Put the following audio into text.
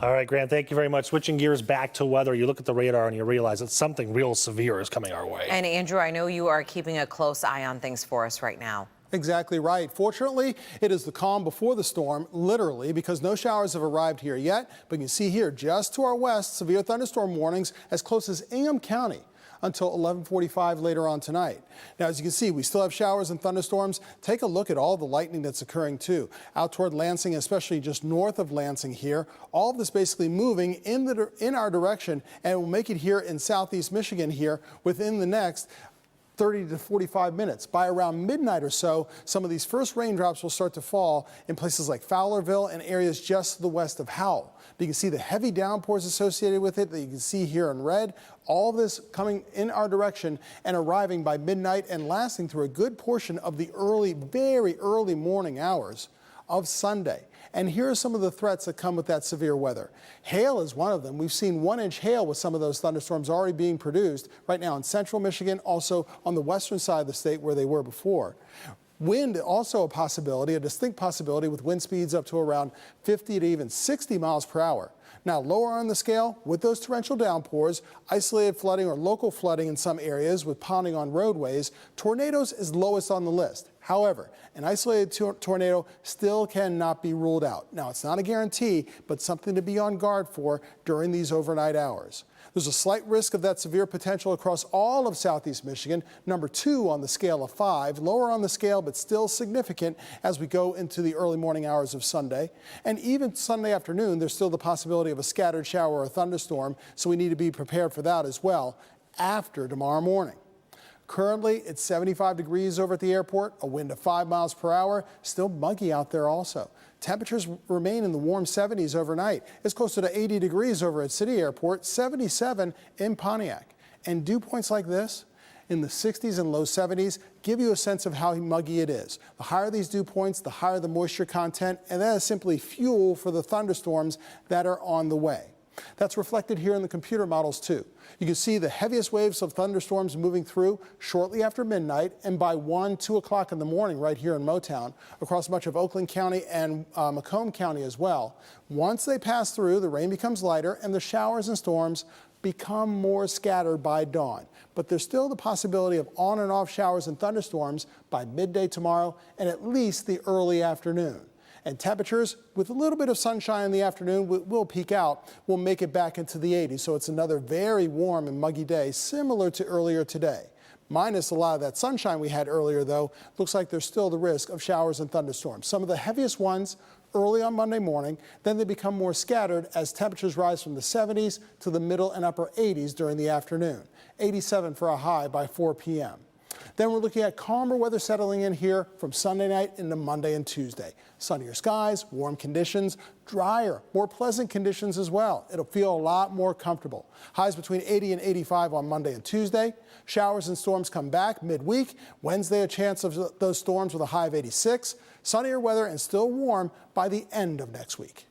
All right, Grant, thank you very much. Switching gears back to weather, you look at the radar and you realize that something real severe is coming our way. And Andrew, I know you are keeping a close eye on things for us right now. Exactly right. Fortunately, it is the calm before the storm, literally, because no showers have arrived here yet. But you can see here, just to our west, severe thunderstorm warnings as close as Ingham County until 11:45 later on tonight. Now, as you can see, we still have showers and thunderstorms. Take a look at all the lightning that's occurring too. Out toward Lansing, especially just north of Lansing here. All of this basically moving in our direction, and it will make it here in southeast Michigan here within the next 30 to 45 minutes. By around midnight or so, some of these first raindrops will start to fall in places like Fowlerville and areas just to the west of Howell. But you can see the heavy downpours associated with it that you can see here in red. All of this coming in our direction and arriving by midnight and lasting through a good portion of the early, very early morning hours of Sunday. And here are some of the threats that come with that severe weather. Hail is one of them. We've seen 1-inch hail with some of those thunderstorms already being produced right now in central Michigan, also on the western side of the state where they were before. Wind, also a possibility, a distinct possibility with wind speeds up to around 50 to even 60 miles per hour. Now, lower on the scale, with those torrential downpours, isolated flooding or local flooding in some areas with ponding on roadways, tornadoes is lowest on the list. However, an isolated tornado still cannot be ruled out. Now, it's not a guarantee, but something to be on guard for during these overnight hours. There's a slight risk of that severe potential across all of southeast Michigan, number 2 on the scale of 5, lower on the scale but still significant as we go into the early morning hours of Sunday. And even Sunday afternoon, there's still the possibility of a scattered shower or thunderstorm, so we need to be prepared for that as well after tomorrow morning. Currently, it's 75 degrees over at the airport, a wind of 5 miles per hour, still muggy out there also. Temperatures remain in the warm 70s overnight. It's closer to 80 degrees over at City Airport, 77 in Pontiac. And dew points like this in the 60s and low 70s give you a sense of how muggy it is. The higher these dew points, the higher the moisture content, and that is simply fuel for the thunderstorms that are on the way. That's reflected here in the computer models too. You can see the heaviest waves of thunderstorms moving through shortly after midnight and by 1, 2 o'clock in the morning right here in Motown across much of Oakland County and Macomb County as well. Once they pass through, the rain becomes lighter and the showers and storms become more scattered by dawn. But there's still the possibility of on and off showers and thunderstorms by midday tomorrow and at least the early afternoon. And temperatures, with a little bit of sunshine in the afternoon, will peak out. We'll make it back into the 80s. So it's another very warm and muggy day, similar to earlier today. Minus a lot of that sunshine we had earlier, though, looks like there's still the risk of showers and thunderstorms. Some of the heaviest ones early on Monday morning, then they become more scattered as temperatures rise from the 70s to the middle and upper 80s during the afternoon. 87 for a high by 4 p.m. Then we're looking at calmer weather settling in here from Sunday night into Monday and Tuesday. Sunnier skies, warm conditions, drier, more pleasant conditions as well. It'll feel a lot more comfortable. Highs between 80 and 85 on Monday and Tuesday. Showers and storms come back midweek. Wednesday, a chance of those storms with a high of 86. Sunnier weather and still warm by the end of next week.